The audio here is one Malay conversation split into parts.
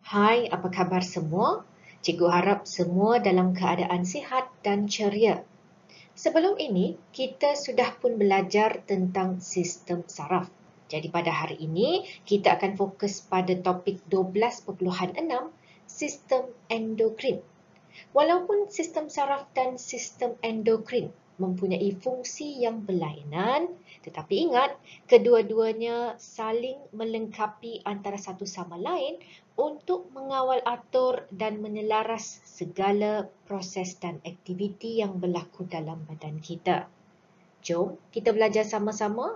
Hai, apa khabar semua? Cikgu harap semua dalam keadaan sihat dan ceria. Sebelum ini, kita sudah pun belajar tentang sistem saraf. Jadi pada hari ini, kita akan fokus pada topik 12.6, sistem endokrin. Walaupun sistem saraf dan sistem endokrin mempunyai fungsi yang berlainan, tetapi ingat, kedua-duanya saling melengkapi antara satu sama lain untuk mengawal atur dan menyelaras segala proses dan aktiviti yang berlaku dalam badan kita. Jom kita belajar sama-sama.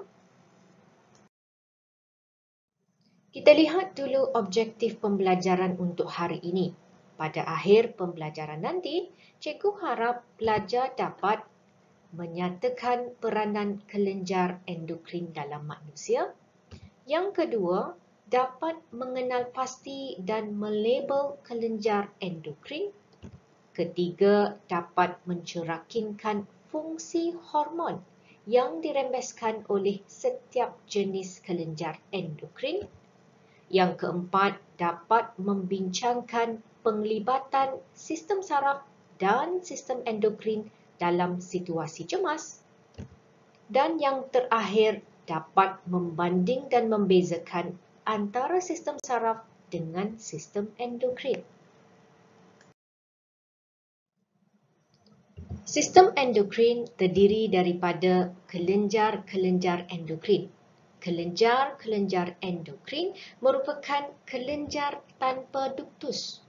Kita lihat dulu objektif pembelajaran untuk hari ini. Pada akhir pembelajaran nanti, cikgu harap pelajar dapat menyatakan peranan kelenjar endokrin dalam manusia. Yang kedua, dapat mengenal pasti dan melabel kelenjar endokrin. Ketiga, dapat mencerakinkan fungsi hormon yang dirembeskan oleh setiap jenis kelenjar endokrin. Yang keempat, dapat membincangkan penglibatan sistem saraf dan sistem endokrin dalam situasi cemas. Dan yang terakhir, dapat membanding dan membezakan antara sistem saraf dengan sistem endokrin. Sistem endokrin terdiri daripada kelenjar-kelenjar endokrin. Kelenjar-kelenjar endokrin merupakan kelenjar tanpa duktus.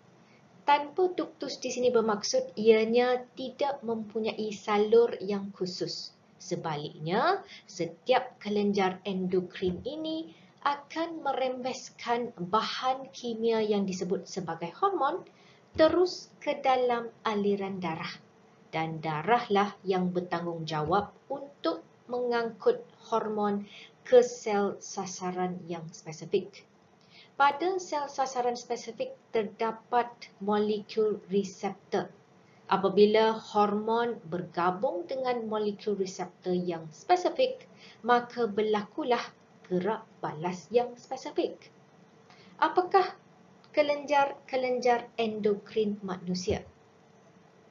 Tanpa duktus di sini bermaksud ianya tidak mempunyai salur yang khusus. Sebaliknya, setiap kelenjar endokrin ini akan merembeskan bahan kimia yang disebut sebagai hormon terus ke dalam aliran darah. Dan darahlah yang bertanggungjawab untuk mengangkut hormon ke sel sasaran yang spesifik. Pada sel sasaran spesifik terdapat molekul reseptor. Apabila hormon bergabung dengan molekul reseptor yang spesifik, maka berlakulah gerak balas yang spesifik. Apakah kelenjar-kelenjar endokrin manusia?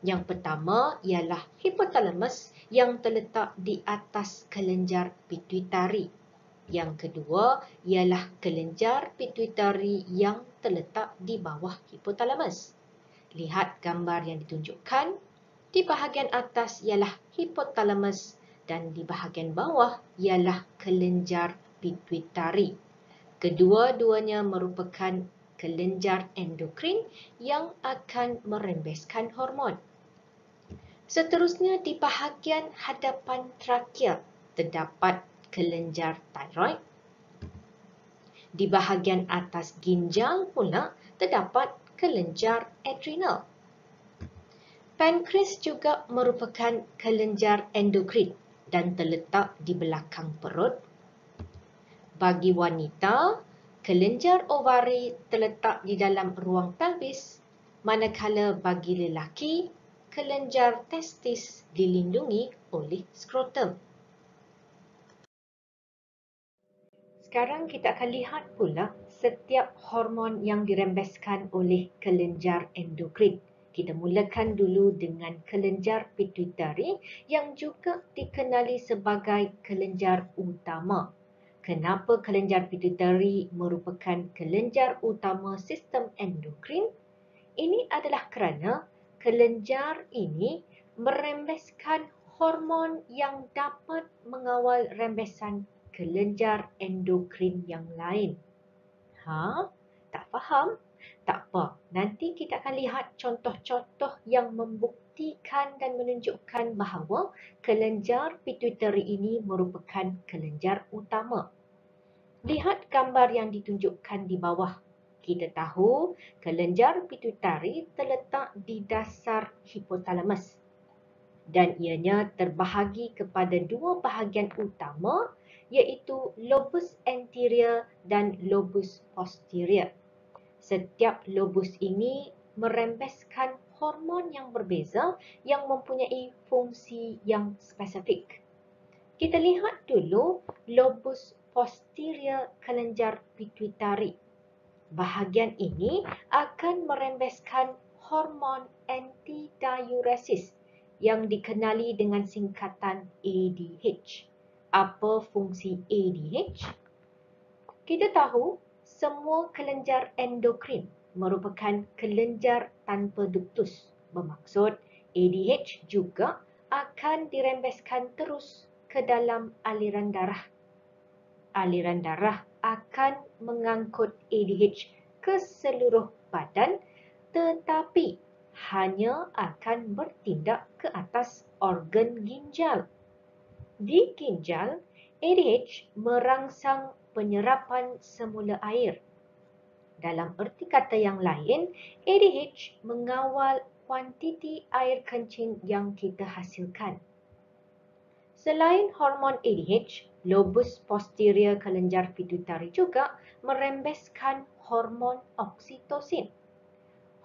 Yang pertama ialah hipotalamus yang terletak di atas kelenjar pituitari. Yang kedua ialah kelenjar pituitari yang terletak di bawah hipotalamus. Lihat gambar yang ditunjukkan. Di bahagian atas ialah hipotalamus dan di bahagian bawah ialah kelenjar pituitari. Kedua-duanya merupakan kelenjar endokrin yang akan merembeskan hormon. Seterusnya di bahagian hadapan trakea terdapat kelenjar tiroid. Di bahagian atas ginjal pula terdapat kelenjar adrenal. Pankreas juga merupakan kelenjar endokrin dan terletak di belakang perut. Bagi wanita, kelenjar ovari terletak di dalam ruang pelvis, manakala bagi lelaki, kelenjar testis dilindungi oleh skrotum. Sekarang kita akan lihat pula setiap hormon yang dirembeskan oleh kelenjar endokrin. Kita mulakan dulu dengan kelenjar pituitari yang juga dikenali sebagai kelenjar utama. Kenapa kelenjar pituitari merupakan kelenjar utama sistem endokrin? Ini adalah kerana kelenjar ini merembeskan hormon yang dapat mengawal rembesan kelenjar endokrin yang lain. Tak faham? Tak apa. Nanti kita akan lihat contoh-contoh yang membuktikan dan menunjukkan bahawa kelenjar pituitari ini merupakan kelenjar utama. Lihat gambar yang ditunjukkan di bawah. Kita tahu kelenjar pituitari terletak di dasar hipotalamus dan ianya terbahagi kepada dua bahagian utama iaitu lobus anterior dan lobus posterior. Setiap lobus ini merembeskan hormon yang berbeza yang mempunyai fungsi yang spesifik. Kita lihat dulu lobus posterior kelenjar pituitari. Bahagian ini akan merembeskan hormon antidiuresis yang dikenali dengan singkatan ADH. Apa fungsi ADH? Kita tahu semua kelenjar endokrin merupakan kelenjar tanpa duktus. Bermaksud ADH juga akan dirembeskan terus ke dalam aliran darah. Aliran darah akan mengangkut ADH ke seluruh badan tetapi hanya akan bertindak ke atas organ ginjal. Di ginjal, ADH merangsang penyerapan semula air. Dalam erti kata yang lain, ADH mengawal kuantiti air kencing yang kita hasilkan. Selain hormon ADH, lobus posterior kelenjar pituitari juga merembeskan hormon oksitosin.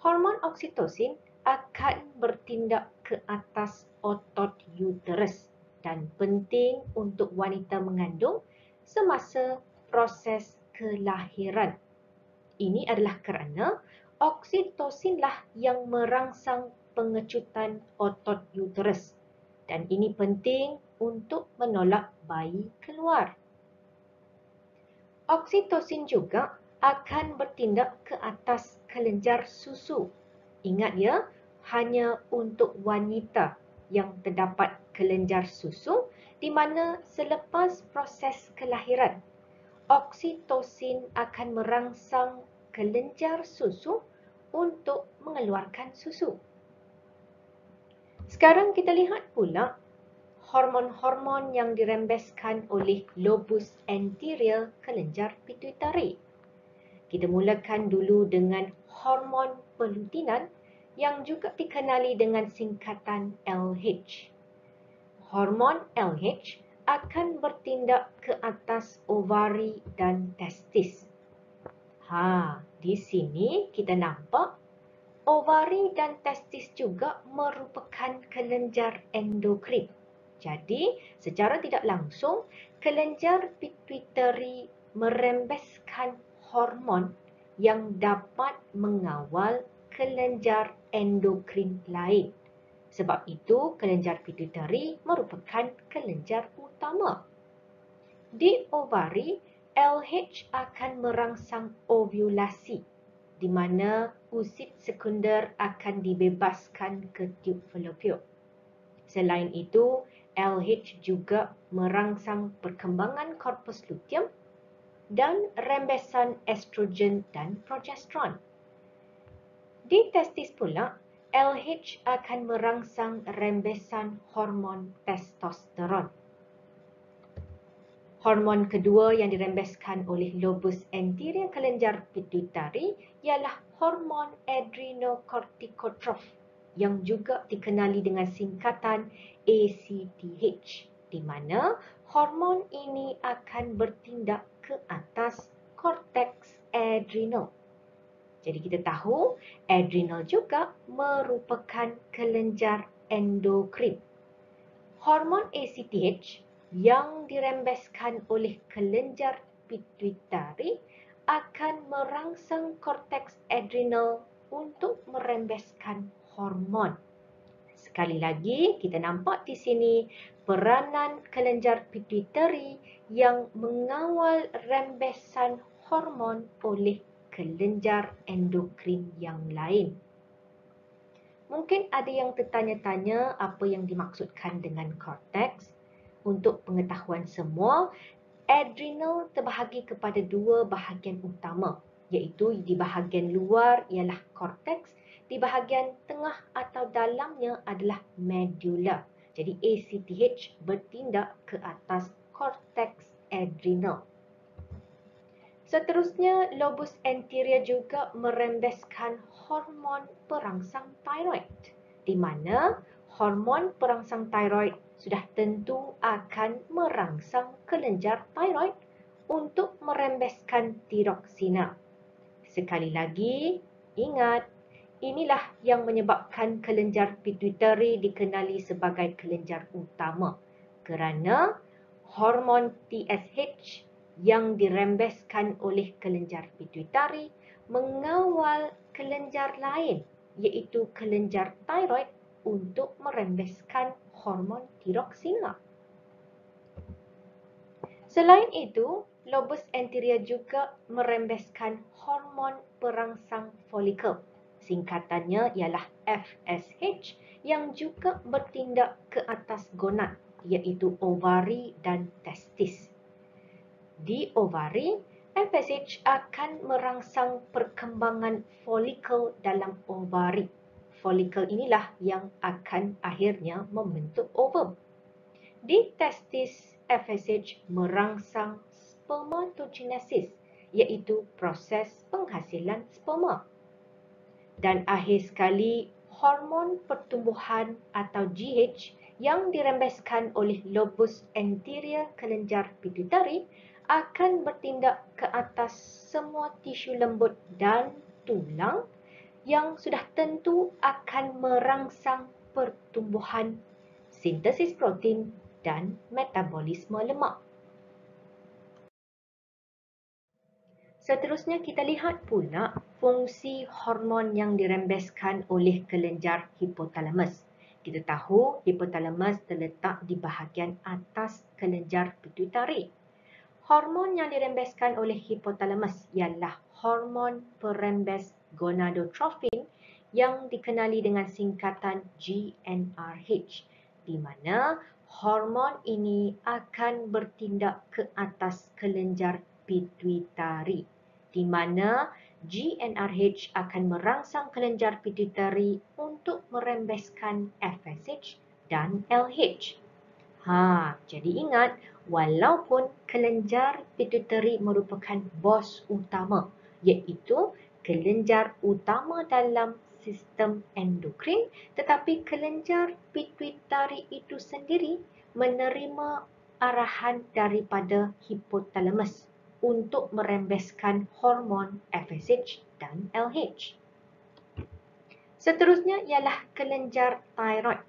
Hormon oksitosin akan bertindak ke atas otot uterus dan penting untuk wanita mengandung semasa proses kelahiran. Ini adalah kerana oksitosinlah yang merangsang pengecutan otot uterus dan ini penting untuk menolak bayi keluar. Oksitosin juga akan bertindak ke atas kelenjar susu. Ingat ya, hanya untuk wanita yang terdapat kelenjar susu di mana selepas proses kelahiran, oksitosin akan merangsang kelenjar susu untuk mengeluarkan susu. Sekarang kita lihat pula hormon-hormon yang dirembeskan oleh lobus anterior kelenjar pituitari. Kita mulakan dulu dengan hormon pelutinan yang juga dikenali dengan singkatan LH. Hormon LH akan bertindak ke atas ovari dan testis. Di sini kita nampak ovari dan testis juga merupakan kelenjar endokrin. Jadi, secara tidak langsung, kelenjar pituitari merembeskan hormon yang dapat mengawal kelenjar endokrin lain. Sebab itu, kelenjar pituitari merupakan kelenjar utama. Di ovari, LH akan merangsang ovulasi, di mana usid sekunder akan dibebaskan ke tiub fallopian. Selain itu, LH juga merangsang perkembangan korpus luteum dan rembesan estrogen dan progesteron. Di testis pula, LH akan merangsang rembesan hormon testosteron. Hormon kedua yang dirembeskan oleh lobus anterior kelenjar pituitari ialah hormon adrenocorticotrof yang juga dikenali dengan singkatan ACTH, di mana hormon ini akan bertindak ke atas korteks adrenal. Jadi kita tahu adrenal juga merupakan kelenjar endokrin. Hormon ACTH yang dirembeskan oleh kelenjar pituitari akan merangsang korteks adrenal untuk merembeskan hormon. Sekali lagi, kita nampak di sini peranan kelenjar pituitari yang mengawal rembesan hormon oleh kelenjar endokrin yang lain. Mungkin ada yang tertanya-tanya apa yang dimaksudkan dengan korteks. Untuk pengetahuan semua, adrenal terbahagi kepada dua bahagian utama, iaitu di bahagian luar ialah korteks, di bahagian tengah atau dalamnya adalah medulla. Jadi ACTH bertindak ke atas korteks adrenal. Seterusnya, lobus anterior juga merembeskan hormon perangsang tiroid, di mana hormon perangsang tiroid sudah tentu akan merangsang kelenjar tiroid untuk merembeskan tiroksina. Sekali lagi, ingat, inilah yang menyebabkan kelenjar pituitari dikenali sebagai kelenjar utama kerana hormon TSH yang dirembeskan oleh kelenjar pituitari mengawal kelenjar lain iaitu kelenjar tiroid untuk merembeskan hormon tiroksina. Selain itu, lobus anterior juga merembeskan hormon perangsang folikel. Singkatannya ialah FSH yang juga bertindak ke atas gonad iaitu ovari dan testis. Di ovari, FSH akan merangsang perkembangan folikel dalam ovari. Folikel inilah yang akan akhirnya membentuk ovum. Di testis, FSH merangsang spermatogenesis, iaitu proses penghasilan sperma. Dan akhir sekali, hormon pertumbuhan atau GH yang dirembeskan oleh lobus anterior kelenjar pituitari akan bertindak ke atas semua tisu lembut dan tulang yang sudah tentu akan merangsang pertumbuhan, sintesis protein dan metabolisme lemak. Seterusnya kita lihat pula fungsi hormon yang dirembeskan oleh kelenjar hipotalamus. Kita tahu hipotalamus terletak di bahagian atas kelenjar pituitari. Hormon yang dirembeskan oleh hipotalamus ialah hormon perembes gonadotropin yang dikenali dengan singkatan GnRH, di mana hormon ini akan bertindak ke atas kelenjar pituitari, di mana GnRH akan merangsang kelenjar pituitari untuk merembeskan FSH dan LH. Jadi ingat, walaupun kelenjar pituitari merupakan bos utama, iaitu kelenjar utama dalam sistem endokrin, tetapi kelenjar pituitari itu sendiri menerima arahan daripada hipotalamus untuk merembeskan hormon FSH dan LH. Seterusnya ialah kelenjar tiroid.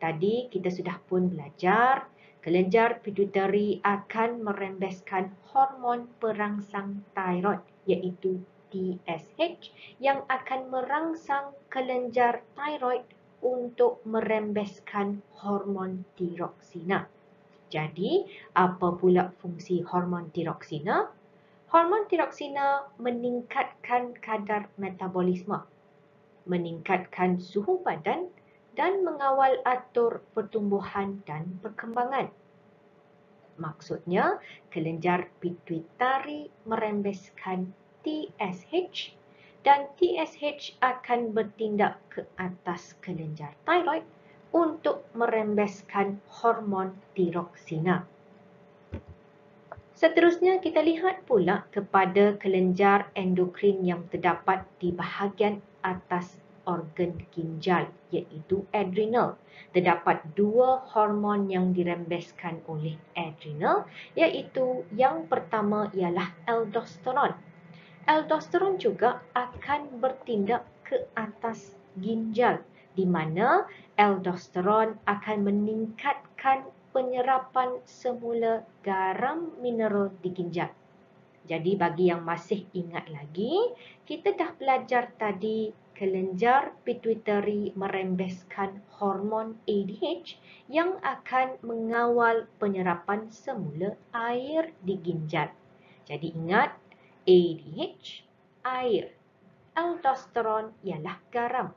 Tadi kita sudah pun belajar, kelenjar pituitari akan merembeskan hormon perangsang tiroid, iaitu TSH, yang akan merangsang kelenjar tiroid untuk merembeskan hormon tiroksina. Jadi, apa pula fungsi hormon tiroksina? Hormon tiroksina meningkatkan kadar metabolisme, meningkatkan suhu badan dan mengawal atur pertumbuhan dan perkembangan. Maksudnya, kelenjar pituitari merembeskan TSH dan TSH akan bertindak ke atas kelenjar tiroid untuk merembeskan hormon tiroksina. Seterusnya kita lihat pula kepada kelenjar endokrin yang terdapat di bahagian atas organ ginjal, iaitu adrenal. Terdapat dua hormon yang dirembeskan oleh adrenal, iaitu yang pertama ialah aldosteron. Aldosteron juga akan bertindak ke atas ginjal, di mana aldosteron akan meningkatkan penyerapan semula garam mineral di ginjal. Jadi bagi yang masih ingat lagi, kita dah belajar tadi kelenjar pituitari merembeskan hormon ADH yang akan mengawal penyerapan semula air di ginjal. Jadi ingat, ADH, air. Aldosteron ialah garam.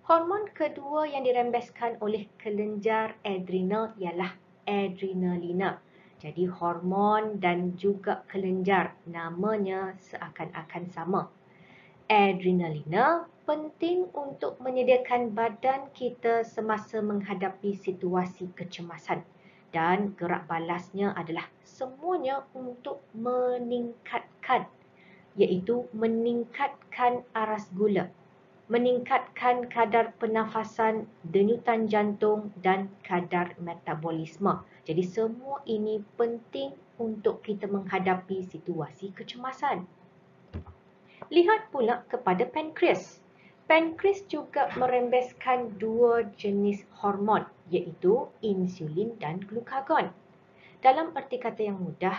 Hormon kedua yang dirembeskan oleh kelenjar adrenal ialah adrenalina. Jadi hormon dan juga kelenjar namanya seakan-akan sama. Adrenalina penting untuk menyediakan badan kita semasa menghadapi situasi kecemasan. Dan gerak balasnya adalah semuanya untuk meningkatkan, iaitu meningkatkan aras gula, meningkatkan kadar pernafasan, denyutan jantung dan kadar metabolisme. Jadi semua ini penting untuk kita menghadapi situasi kecemasan. Lihat pula kepada pankreas. Pankreas juga merembeskan dua jenis hormon, iaitu insulin dan glukagon. Dalam erti kata yang mudah,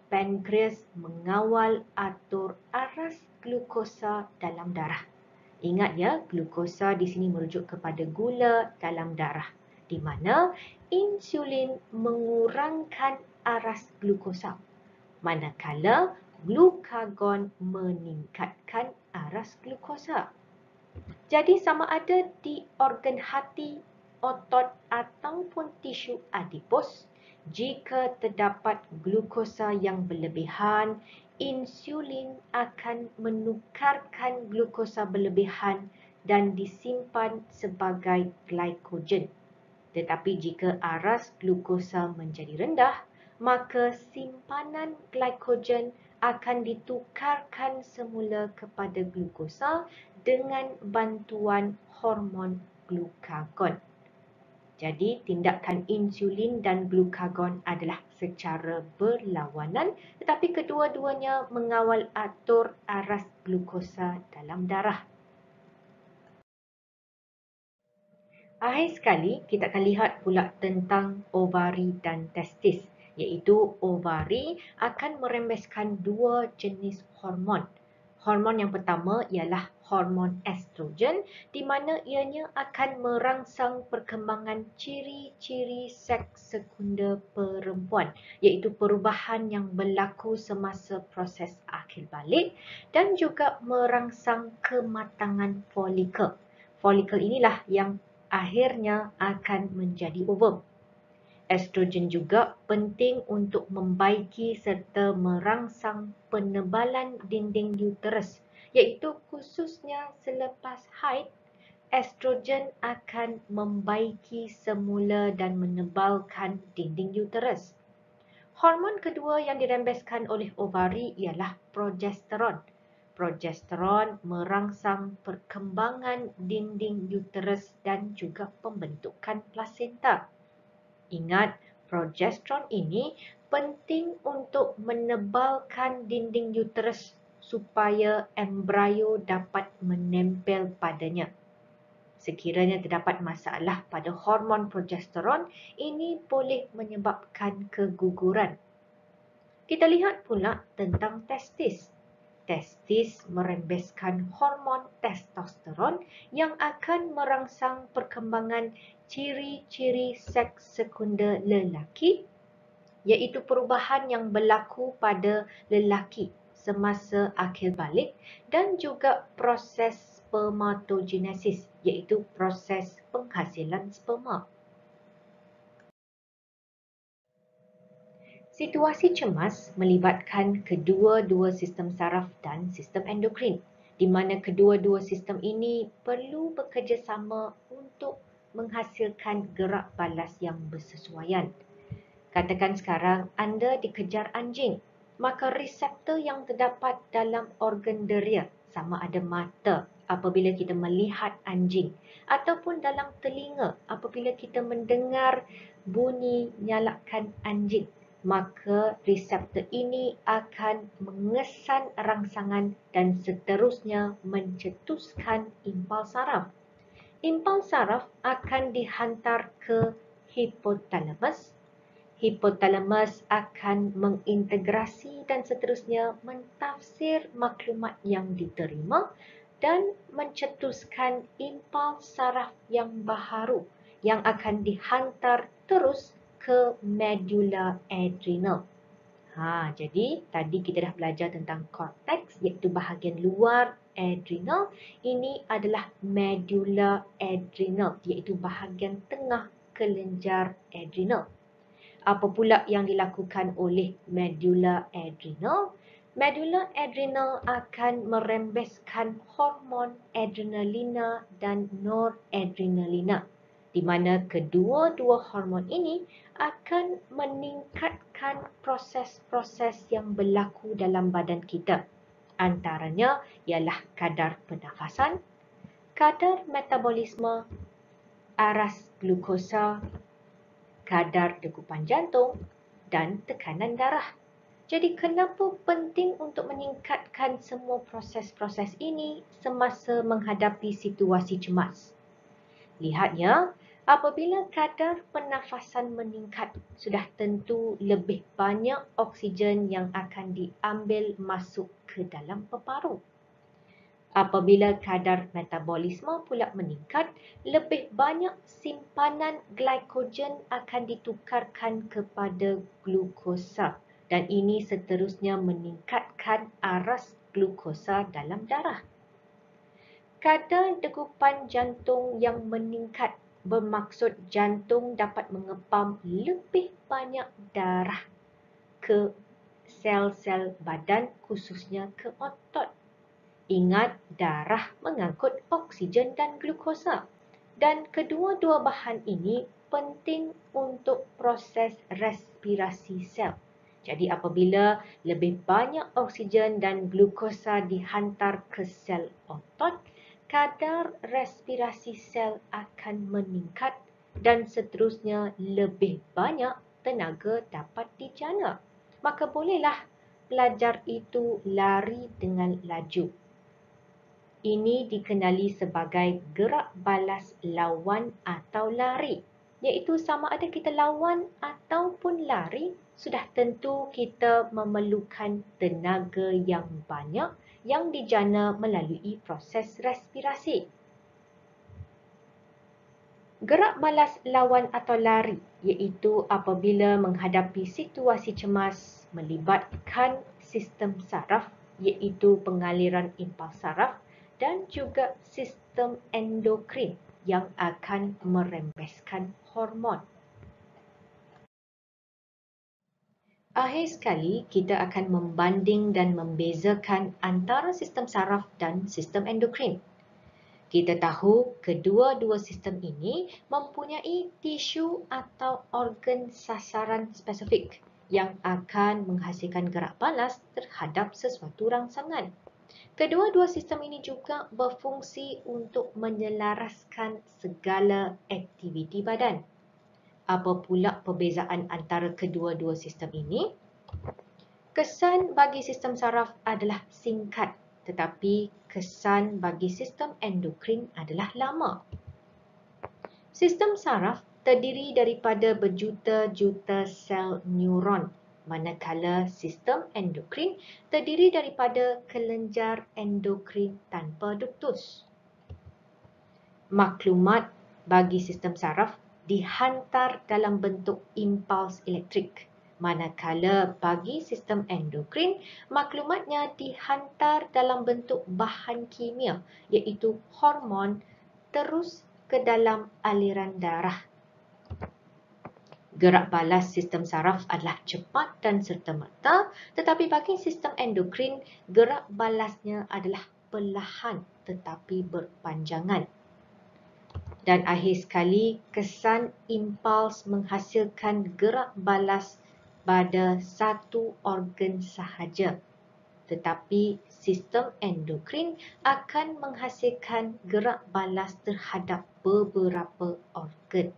pankreas mengawal atur aras glukosa dalam darah. Ingat ya, glukosa di sini merujuk kepada gula dalam darah, di mana insulin mengurangkan aras glukosa, manakala glukagon meningkatkan aras glukosa. Jadi sama ada di organ hati, otot ataupun tisu adipos, jika terdapat glukosa yang berlebihan, insulin akan menukarkan glukosa berlebihan dan disimpan sebagai glykogen. Tetapi jika aras glukosa menjadi rendah, maka simpanan glykogen akan ditukarkan semula kepada glukosa dengan bantuan hormon glukagon. Jadi, tindakan insulin dan glukagon adalah secara berlawanan, tetapi kedua-duanya mengawal atur aras glukosa dalam darah. Akhir sekali, kita akan lihat pula tentang ovari dan testis, iaitu ovari akan merembeskan dua jenis hormon. Hormon yang pertama ialah hormon estrogen, di mana ianya akan merangsang perkembangan ciri-ciri seks sekunder perempuan, iaitu perubahan yang berlaku semasa proses akhir balik dan juga merangsang kematangan folikel. Folikel inilah yang akhirnya akan menjadi ovum. Estrogen juga penting untuk membaiki serta merangsang penebalan dinding uterus, iaitu khususnya selepas haid, estrogen akan membaiki semula dan menebalkan dinding uterus. Hormon kedua yang dirembeskan oleh ovari ialah progesteron. Progesteron merangsang perkembangan dinding uterus dan juga pembentukan plasenta. Ingat, progesteron ini penting untuk menebalkan dinding uterus supaya embrio dapat menempel padanya. Sekiranya terdapat masalah pada hormon progesteron, ini boleh menyebabkan keguguran. Kita lihat pula tentang testis. Testis merembeskan hormon testosteron yang akan merangsang perkembangan ciri-ciri seks sekunder lelaki, iaitu perubahan yang berlaku pada lelaki semasa akhir balik dan juga proses spermatogenesis, iaitu proses penghasilan sperma. Situasi cemas melibatkan kedua-dua sistem saraf dan sistem endokrin, di mana kedua-dua sistem ini perlu bekerjasama untuk menghasilkan gerak balas yang bersesuaian. Katakan sekarang anda dikejar anjing, maka reseptor yang terdapat dalam organ deria, sama ada mata apabila kita melihat anjing, ataupun dalam telinga apabila kita mendengar bunyi nyalakan anjing, maka reseptor ini akan mengesan rangsangan dan seterusnya mencetuskan impuls saraf. Impuls saraf akan dihantar ke hipotalamus. Hipotalamus akan mengintegrasi dan seterusnya mentafsir maklumat yang diterima dan mencetuskan impuls saraf yang baharu yang akan dihantar terus ke medula adrenal. Jadi tadi kita dah belajar tentang korteks, iaitu bahagian luar adrenal. Ini adalah medula adrenal, iaitu bahagian tengah kelenjar adrenal. Apa pula yang dilakukan oleh medula adrenal? Medula adrenal akan merembeskan hormon adrenalina dan noradrenalina, di mana kedua-dua hormon ini akan meningkatkan proses-proses yang berlaku dalam badan kita. Antaranya ialah kadar pernafasan, kadar metabolisme, aras glukosa, kadar degupan jantung dan tekanan darah. Jadi kenapa penting untuk meningkatkan semua proses-proses ini semasa menghadapi situasi cemas? Lihat ya, Apabila kadar pernafasan meningkat, sudah tentu lebih banyak oksigen yang akan diambil masuk ke dalam peparu. Apabila kadar metabolisme pula meningkat, lebih banyak simpanan glikogen akan ditukarkan kepada glukosa dan ini seterusnya meningkatkan aras glukosa dalam darah. Kadar degupan jantung yang meningkat bermaksud jantung dapat mengepam lebih banyak darah ke sel-sel badan, khususnya ke otot. Ingat, darah mengangkut oksigen dan glukosa. Dan kedua-dua bahan ini penting untuk proses respirasi sel. Jadi apabila lebih banyak oksigen dan glukosa dihantar ke sel otot, kadar respirasi sel akan meningkat dan seterusnya lebih banyak tenaga dapat dijana. Maka bolehlah pelajar itu lari dengan laju. Ini dikenali sebagai gerak balas lawan atau lari, iaitu sama ada kita lawan ataupun lari, sudah tentu kita memerlukan tenaga yang banyak yang dijana melalui proses respirasi. Gerak balas lawan atau lari iaitu apabila menghadapi situasi cemas melibatkan sistem saraf iaitu pengaliran impuls saraf dan juga sistem endokrin yang akan merembeskan hormon. Akhir sekali, kita akan membanding dan membezakan antara sistem saraf dan sistem endokrin. Kita tahu kedua-dua sistem ini mempunyai tisu atau organ sasaran spesifik yang akan menghasilkan gerak balas terhadap sesuatu rangsangan. Kedua-dua sistem ini juga berfungsi untuk menyelaraskan segala aktiviti badan. Apa pula perbezaan antara kedua-dua sistem ini? Kesan bagi sistem saraf adalah singkat, tetapi kesan bagi sistem endokrin adalah lama. Sistem saraf terdiri daripada berjuta-juta sel neuron, manakala sistem endokrin terdiri daripada kelenjar endokrin tanpa duktus. Maklumat bagi sistem saraf dihantar dalam bentuk impuls elektrik, manakala bagi sistem endokrin, maklumatnya dihantar dalam bentuk bahan kimia, iaitu hormon, terus ke dalam aliran darah. Gerak balas sistem saraf adalah cepat dan serta-merta, tetapi bagi sistem endokrin, gerak balasnya adalah perlahan tetapi berpanjangan. Dan akhir sekali, kesan impuls menghasilkan gerak balas pada satu organ sahaja. Tetapi sistem endokrin akan menghasilkan gerak balas terhadap beberapa organ.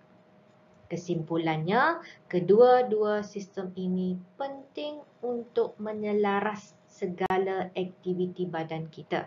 Kesimpulannya, kedua-dua sistem ini penting untuk menyelaras segala aktiviti badan kita.